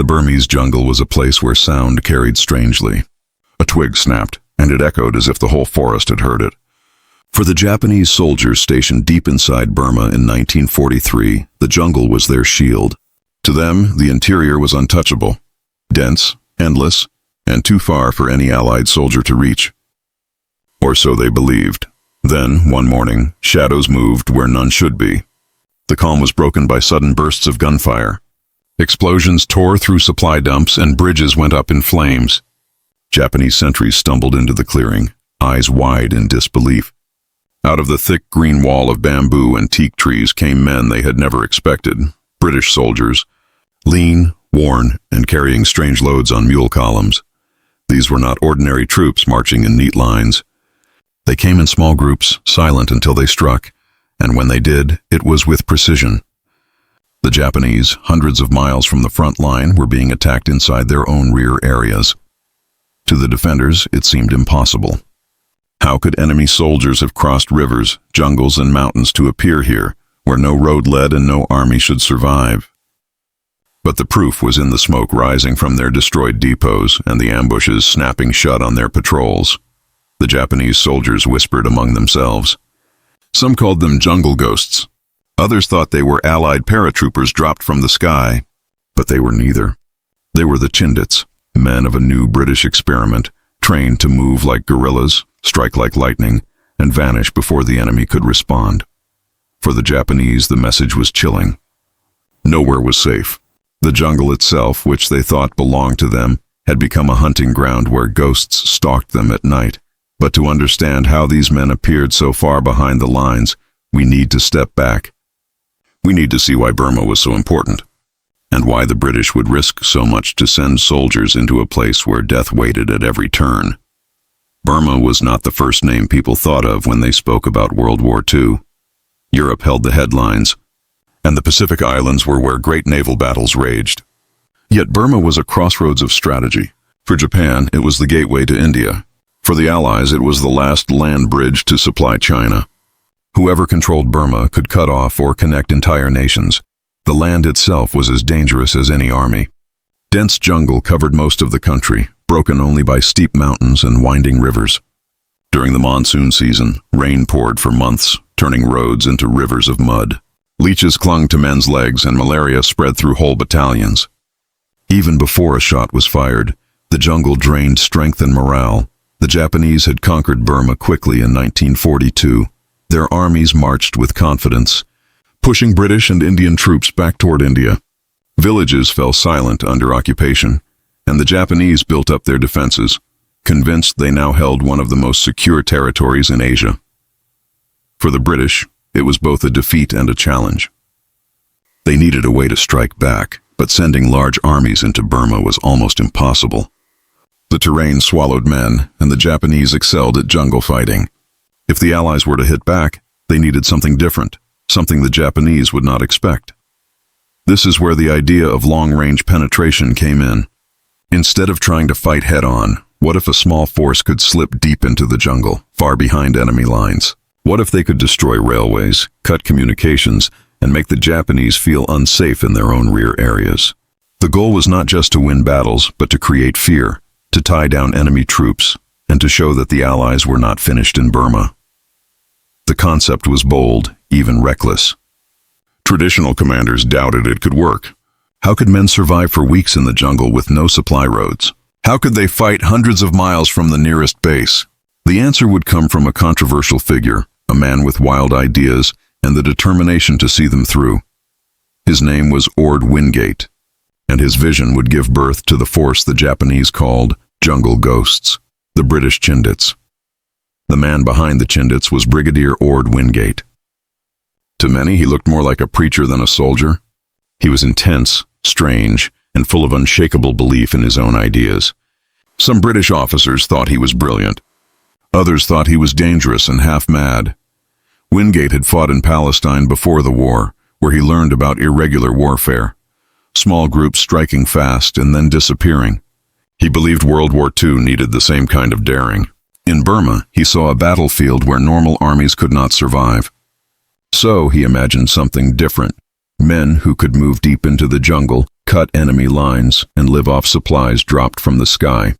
The Burmese jungle was a place where sound carried strangely. A twig snapped, and it echoed as if the whole forest had heard it. For the Japanese soldiers stationed deep inside Burma in 1943, the jungle was their shield. To them, the interior was untouchable, dense, endless, and too far for any Allied soldier to reach. Or so they believed. Then, one morning, shadows moved where none should be. The calm was broken by sudden bursts of gunfire. Explosions tore through supply dumps and bridges went up in flames. Japanese sentries stumbled into the clearing, eyes wide in disbelief. Out of the thick green wall of bamboo and teak trees came men they had never expected, British soldiers, lean, worn, and carrying strange loads on mule columns. These were not ordinary troops marching in neat lines. They came in small groups, silent until they struck, and when they did, it was with precision. The Japanese, hundreds of miles from the front line, were being attacked inside their own rear areas. To the defenders, it seemed impossible. How could enemy soldiers have crossed rivers, jungles, and mountains to appear here, where no road led and no army should survive? But the proof was in the smoke rising from their destroyed depots and the ambushes snapping shut on their patrols. The Japanese soldiers whispered among themselves. Some called them jungle ghosts. Others thought they were Allied paratroopers dropped from the sky. But they were neither. They were the Chindits, men of a new British experiment, trained to move like guerrillas, strike like lightning, and vanish before the enemy could respond. For the Japanese, the message was chilling. Nowhere was safe. The jungle itself, which they thought belonged to them, had become a hunting ground where ghosts stalked them at night. But to understand how these men appeared so far behind the lines, we need to step back. We need to see why Burma was so important, and why the British would risk so much to send soldiers into a place where death waited at every turn. Burma was not the first name people thought of when they spoke about World War II. Europe held the headlines, and the Pacific Islands were where great naval battles raged. Yet Burma was a crossroads of strategy. For Japan, it was the gateway to India. For the Allies, it was the last land bridge to supply China. Whoever controlled Burma could cut off or connect entire nations. The land itself was as dangerous as any army. Dense jungle covered most of the country, broken only by steep mountains and winding rivers. During the monsoon season, rain poured for months, turning roads into rivers of mud. Leeches clung to men's legs and malaria spread through whole battalions. Even before a shot was fired, the jungle drained strength and morale. The Japanese had conquered Burma quickly in 1942. Their armies marched with confidence, pushing British and Indian troops back toward India. Villages fell silent under occupation, and the Japanese built up their defenses, convinced they now held one of the most secure territories in Asia. For the British, it was both a defeat and a challenge. They needed a way to strike back, but sending large armies into Burma was almost impossible. The terrain swallowed men, and the Japanese excelled at jungle fighting. If the Allies were to hit back, they needed something different, something the Japanese would not expect. This is where the idea of long-range penetration came in. Instead of trying to fight head-on, what if a small force could slip deep into the jungle, far behind enemy lines? What if they could destroy railways, cut communications, and make the Japanese feel unsafe in their own rear areas? The goal was not just to win battles, but to create fear, to tie down enemy troops, and to show that the Allies were not finished in Burma. The concept was bold, even reckless. Traditional commanders doubted it could work. How could men survive for weeks in the jungle with no supply roads? How could they fight hundreds of miles from the nearest base? The answer would come from a controversial figure, a man with wild ideas and the determination to see them through. His name was Ord Wingate, and his vision would give birth to the force the Japanese called jungle ghosts, the British Chindits. The man behind the Chindits was Brigadier Ord Wingate. To many, he looked more like a preacher than a soldier. He was intense, strange, and full of unshakable belief in his own ideas. Some British officers thought he was brilliant. Others thought he was dangerous and half-mad. Wingate had fought in Palestine before the war, where he learned about irregular warfare, small groups striking fast and then disappearing. He believed World War II needed the same kind of daring. In Burma, he saw a battlefield where normal armies could not survive. So he imagined something different. Men who could move deep into the jungle, cut enemy lines and live off supplies dropped from the sky.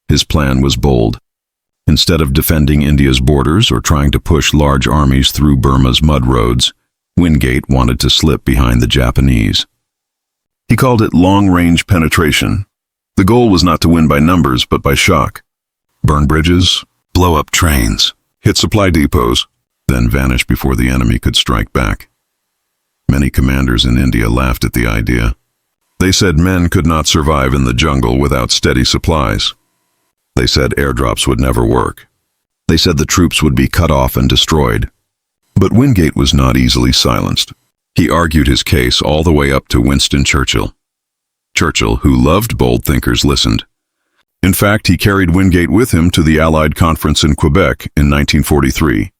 His plan was bold. Instead of defending India's borders or trying to push large armies through Burma's mud roads, Wingate wanted to slip behind the Japanese. He called it long-range penetration. The goal was not to win by numbers, but by shock. Burn bridges, blow up trains, hit supply depots, then vanish before the enemy could strike back. Many commanders in India laughed at the idea. They said men could not survive in the jungle without steady supplies. They said airdrops would never work. They said the troops would be cut off and destroyed. But Wingate was not easily silenced. He argued his case all the way up to Winston Churchill. Churchill, who loved bold thinkers, listened. In fact, he carried Wingate with him to the Allied Conference in Quebec in 1943.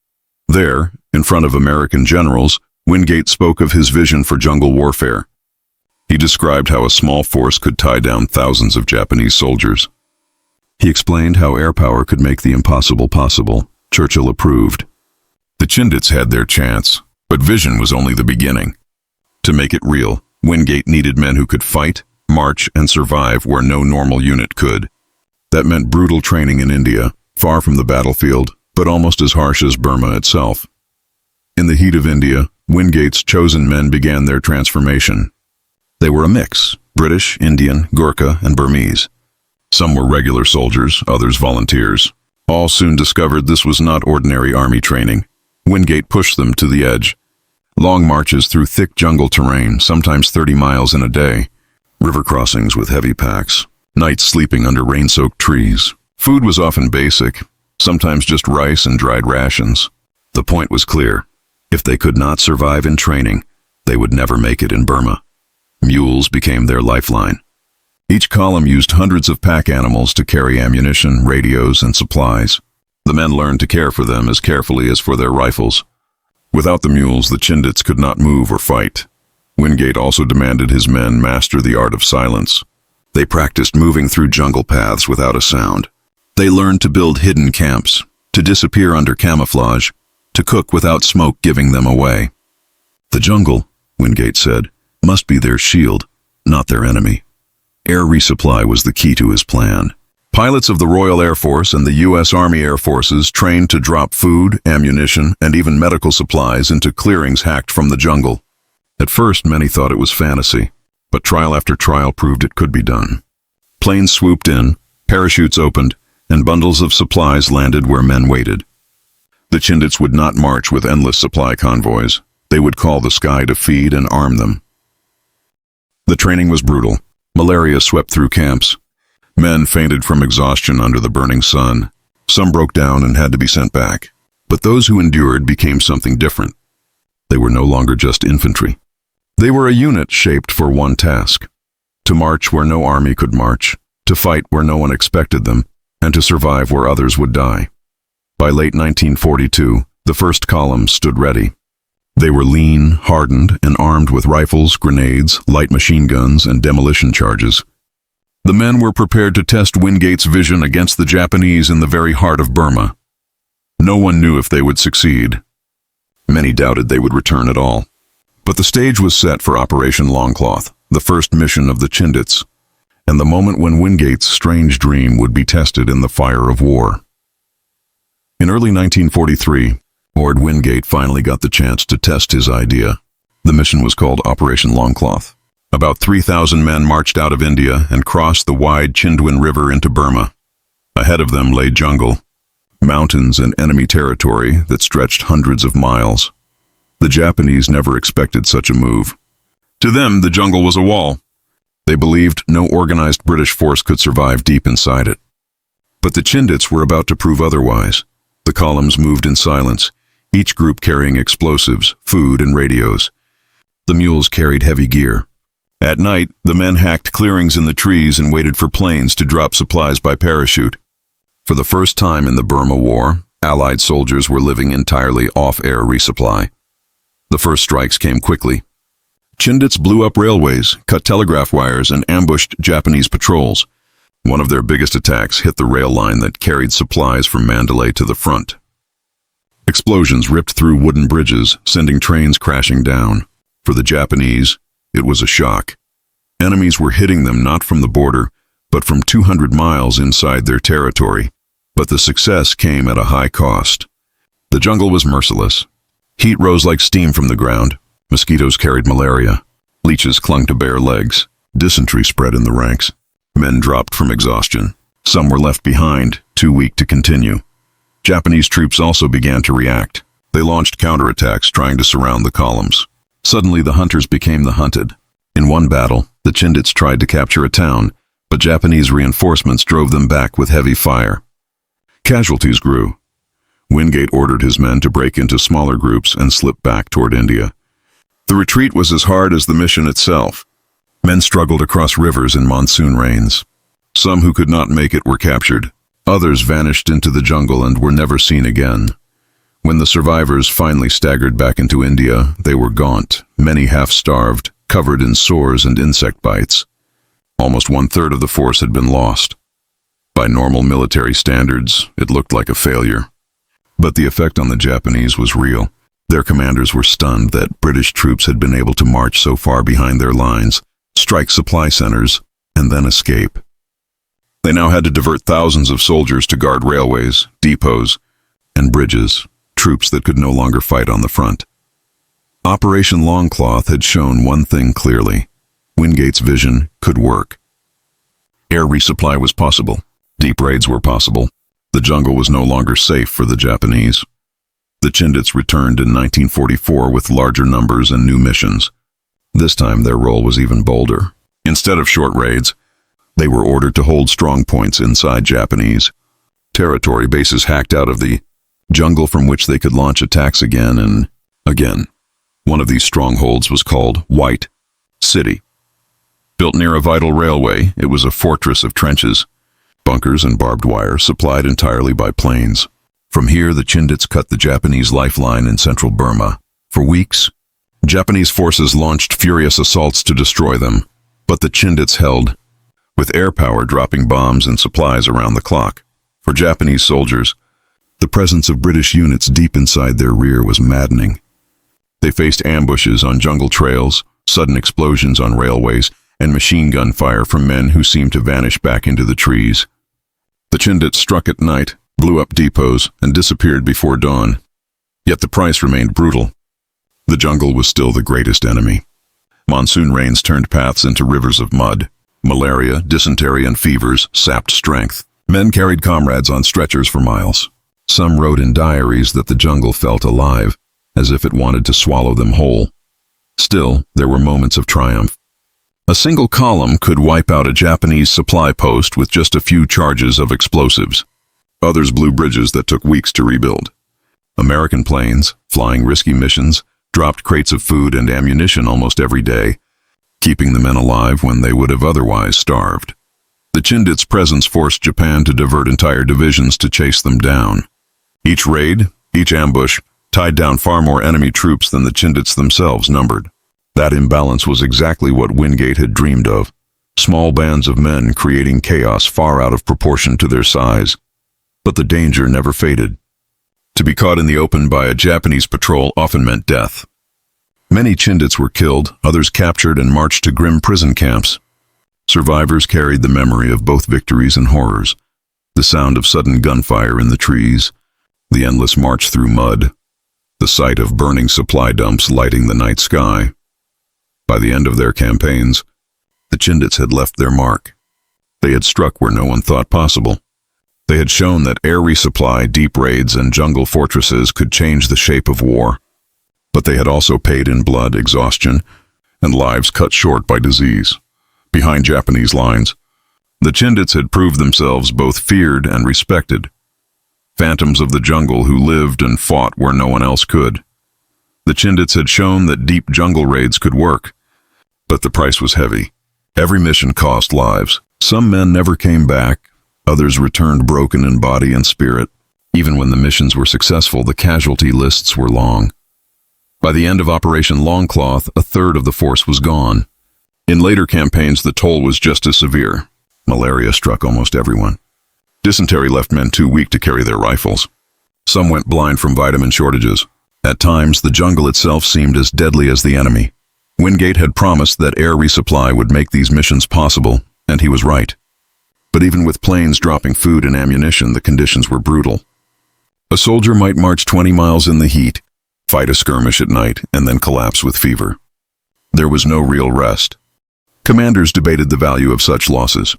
There, in front of American generals, Wingate spoke of his vision for jungle warfare. He described how a small force could tie down thousands of Japanese soldiers. He explained how air power could make the impossible possible. Churchill approved. The Chindits had their chance, but vision was only the beginning. To make it real, Wingate needed men who could fight, march, and survive where no normal unit could. That meant brutal training in India, far from the battlefield, but almost as harsh as Burma itself. In the heat of India, Wingate's chosen men began their transformation. They were a mix: British, Indian, Gurkha, and Burmese. Some were regular soldiers, others volunteers. All soon discovered this was not ordinary army training. Wingate pushed them to the edge. Long marches through thick jungle terrain, sometimes 30 miles in a day. River crossings with heavy packs. Nights sleeping under rain-soaked trees. Food was often basic, sometimes just rice and dried rations. The point was clear. If they could not survive in training, they would never make it in Burma. Mules became their lifeline. Each column used hundreds of pack animals to carry ammunition, radios, and supplies. The men learned to care for them as carefully as for their rifles. Without the mules, the Chindits could not move or fight. Wingate also demanded his men master the art of silence. They practiced moving through jungle paths without a sound. They learned to build hidden camps, to disappear under camouflage, to cook without smoke giving them away. The jungle, Wingate said, must be their shield, not their enemy. Air resupply was the key to his plan. Pilots of the Royal Air Force and the U.S. Army Air Forces trained to drop food, ammunition, and even medical supplies into clearings hacked from the jungle. At first, many thought it was fantasy, but trial after trial proved it could be done. Planes swooped in, parachutes opened, and bundles of supplies landed where men waited. The Chindits would not march with endless supply convoys. They would call the sky to feed and arm them. The training was brutal. Malaria swept through camps. Men fainted from exhaustion under the burning sun. Some broke down and had to be sent back. But those who endured became something different. They were no longer just infantry. They were a unit shaped for one task: to march where no army could march, to fight where no one expected them, and to survive where others would die. By late 1942, the first column stood ready. They were lean, hardened, and armed with rifles, grenades, light machine guns, and demolition charges. The men were prepared to test Wingate's vision against the Japanese in the very heart of Burma. No one knew if they would succeed. Many doubted they would return at all. But the stage was set for Operation Longcloth, the first mission of the Chindits, and the moment when Wingate's strange dream would be tested in the fire of war. In early 1943, Lord Wingate finally got the chance to test his idea. The mission was called Operation Longcloth. About 3,000 men marched out of India and crossed the wide Chindwin River into Burma. Ahead of them lay jungle, mountains and enemy territory that stretched hundreds of miles. The Japanese never expected such a move. To them, the jungle was a wall. They believed no organized British force could survive deep inside it. But the Chindits were about to prove otherwise. The columns moved in silence, each group carrying explosives, food, and radios. The mules carried heavy gear. At night, the men hacked clearings in the trees and waited for planes to drop supplies by parachute. For the first time in the Burma War, Allied soldiers were living entirely off air resupply. The first strikes came quickly. Chindits blew up railways, cut telegraph wires, and ambushed Japanese patrols. One of their biggest attacks hit the rail line that carried supplies from Mandalay to the front. Explosions ripped through wooden bridges, sending trains crashing down. For the Japanese, it was a shock. Enemies were hitting them not from the border, but from 200 miles inside their territory. But the success came at a high cost. The jungle was merciless. Heat rose like steam from the ground. Mosquitoes carried malaria. Leeches clung to bare legs. Dysentery spread in the ranks. Men dropped from exhaustion. Some were left behind, too weak to continue. Japanese troops also began to react. They launched counterattacks, trying to surround the columns. Suddenly, the hunters became the hunted. In one battle, the Chindits tried to capture a town, but Japanese reinforcements drove them back with heavy fire. Casualties grew. Wingate ordered his men to break into smaller groups and slip back toward India. The retreat was as hard as the mission itself. Men struggled across rivers in monsoon rains. Some who could not make it were captured. Others vanished into the jungle and were never seen again. When the survivors finally staggered back into India, they were gaunt, many half-starved, covered in sores and insect bites. Almost one-third of the force had been lost. By normal military standards, it looked like a failure. But the effect on the Japanese was real. Their commanders were stunned that British troops had been able to march so far behind their lines, strike supply centers, and then escape. They now had to divert thousands of soldiers to guard railways, depots, and bridges, troops that could no longer fight on the front. Operation Longcloth had shown one thing clearly. Wingate's vision could work. Air resupply was possible. Deep raids were possible. The jungle was no longer safe for the Japanese. The Chindits returned in 1944 with larger numbers and new missions. This time their role was even bolder. Instead of short raids, they were ordered to hold strong points inside Japanese territory, bases hacked out of the jungle from which they could launch attacks again and again. One of these strongholds was called White City. Built near a vital railway, it was a fortress of trenches, bunkers and barbed wire supplied entirely by planes. From here, the Chindits cut the Japanese lifeline in central Burma. For weeks, Japanese forces launched furious assaults to destroy them, but the Chindits held, with air power dropping bombs and supplies around the clock. For Japanese soldiers, the presence of British units deep inside their rear was maddening. They faced ambushes on jungle trails, sudden explosions on railways, and machine gun fire from men who seemed to vanish back into the trees. The Chindits struck at night, blew up depots, and disappeared before dawn. Yet the price remained brutal. The jungle was still the greatest enemy. Monsoon rains turned paths into rivers of mud. Malaria, dysentery, and fevers sapped strength. Men carried comrades on stretchers for miles. Some wrote in diaries that the jungle felt alive, as if it wanted to swallow them whole. Still, there were moments of triumph. A single column could wipe out a Japanese supply post with just a few charges of explosives. Others blew bridges that took weeks to rebuild. American planes, flying risky missions, dropped crates of food and ammunition almost every day, keeping the men alive when they would have otherwise starved. The Chindits' presence forced Japan to divert entire divisions to chase them down. Each raid, each ambush, tied down far more enemy troops than the Chindits themselves numbered. That imbalance was exactly what Wingate had dreamed of. Small bands of men creating chaos far out of proportion to their size. But the danger never faded. To be caught in the open by a Japanese patrol often meant death. Many Chindits were killed, others captured and marched to grim prison camps. Survivors carried the memory of both victories and horrors. The sound of sudden gunfire in the trees, the endless march through mud, the sight of burning supply dumps lighting the night sky. By the end of their campaigns, the Chindits had left their mark. They had struck where no one thought possible. They had shown that air resupply, deep raids, and jungle fortresses could change the shape of war. But they had also paid in blood, exhaustion, and lives cut short by disease. Behind Japanese lines, the Chindits had proved themselves both feared and respected. Phantoms of the jungle who lived and fought where no one else could. The Chindits had shown that deep jungle raids could work. But the price was heavy. Every mission cost lives. Some men never came back. Others returned broken in body and spirit. Even when the missions were successful, the casualty lists were long. By the end of Operation Longcloth, a third of the force was gone. In later campaigns, the toll was just as severe. Malaria struck almost everyone. Dysentery left men too weak to carry their rifles. Some went blind from vitamin shortages. At times, the jungle itself seemed as deadly as the enemy. Wingate had promised that air resupply would make these missions possible, and he was right. But even with planes dropping food and ammunition, the conditions were brutal. A soldier might march 20 miles in the heat, fight a skirmish at night, and then collapse with fever. There was no real rest. Commanders debated the value of such losses.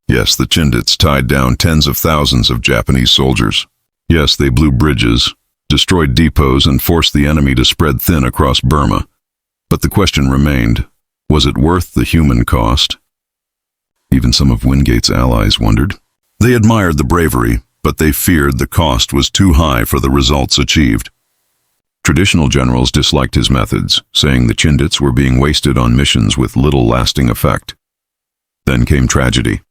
Yes, the Chindits tied down tens of thousands of Japanese soldiers. Yes, they blew bridges, destroyed depots, and forced the enemy to spread thin across Burma. But the question remained, was it worth the human cost? Even some of Wingate's allies wondered. They admired the bravery, but they feared the cost was too high for the results achieved. Traditional generals disliked his methods, saying the Chindits were being wasted on missions with little lasting effect. Then came tragedy.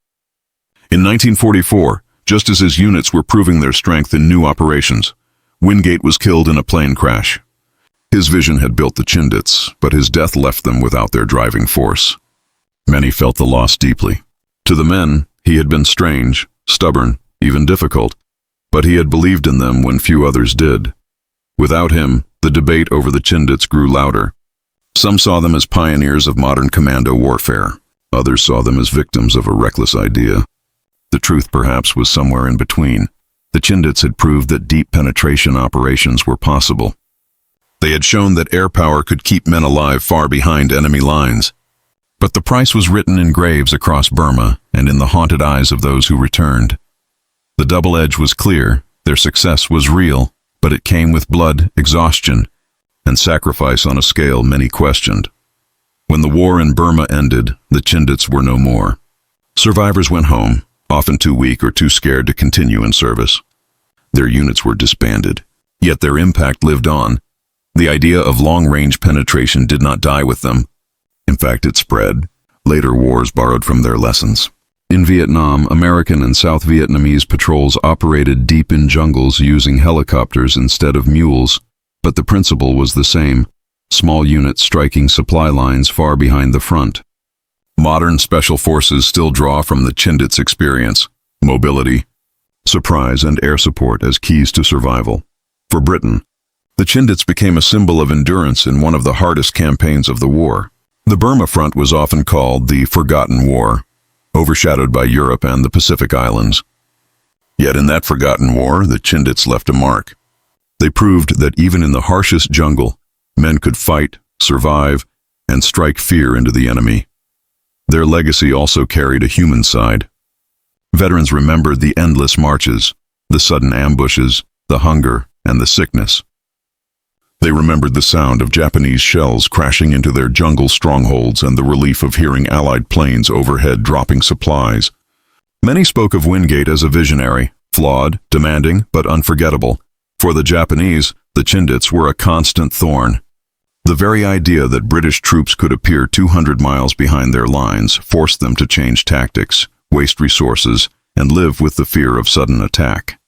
In 1944, just as his units were proving their strength in new operations, Wingate was killed in a plane crash. His vision had built the Chindits, but his death left them without their driving force. Many felt the loss deeply. To the men, he had been strange, stubborn, even difficult, but he had believed in them when few others did. Without him, the debate over the Chindits grew louder. Some saw them as pioneers of modern commando warfare. Others saw them as victims of a reckless idea. The truth, perhaps, was somewhere in between. The Chindits had proved that deep penetration operations were possible. They had shown that air power could keep men alive far behind enemy lines. But the price was written in graves across Burma and in the haunted eyes of those who returned. The double edge was clear. Their success was real, but it came with blood, exhaustion, and sacrifice on a scale many questioned. When the war in Burma ended, the Chindits were no more. Survivors went home, often too weak or too scared to continue in service. Their units were disbanded, yet their impact lived on. The idea of long-range penetration did not die with them. In fact, it spread. Later wars borrowed from their lessons. In Vietnam, American and South Vietnamese patrols operated deep in jungles using helicopters instead of mules, but the principle was the same: small units striking supply lines far behind the front. Modern special forces still draw from the Chindits' experience: mobility, surprise, and air support as keys to survival. For Britain, the Chindits became a symbol of endurance in one of the hardest campaigns of the war. The Burma front was often called the Forgotten War, overshadowed by Europe and the Pacific Islands. Yet in that forgotten war, the Chindits left a mark. They proved that even in the harshest jungle, men could fight, survive, and strike fear into the enemy. Their legacy also carried a human side. Veterans remembered the endless marches, the sudden ambushes, the hunger, and the sickness. They remembered the sound of Japanese shells crashing into their jungle strongholds and the relief of hearing Allied planes overhead dropping supplies. Many spoke of Wingate as a visionary, flawed, demanding, but unforgettable. For the Japanese, the Chindits were a constant thorn. The very idea that British troops could appear 200 miles behind their lines forced them to change tactics, waste resources, and live with the fear of sudden attack.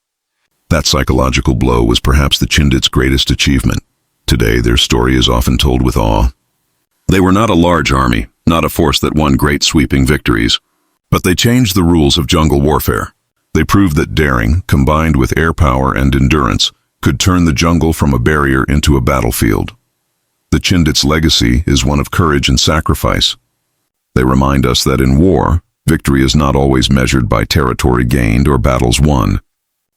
That psychological blow was perhaps the Chindits' greatest achievement. Today, their story is often told with awe. They were not a large army, not a force that won great sweeping victories, but they changed the rules of jungle warfare. They proved that daring, combined with air power and endurance, could turn the jungle from a barrier into a battlefield. The Chindits' legacy is one of courage and sacrifice. They remind us that in war, victory is not always measured by territory gained or battles won.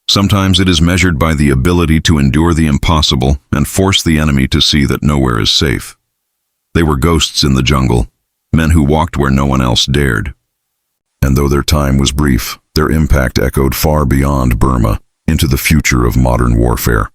Sometimes it is measured by the ability to endure the impossible and force the enemy to see that nowhere is safe. They were ghosts in the jungle, men who walked where no one else dared. And though their time was brief, their impact echoed far beyond Burma into the future of modern warfare.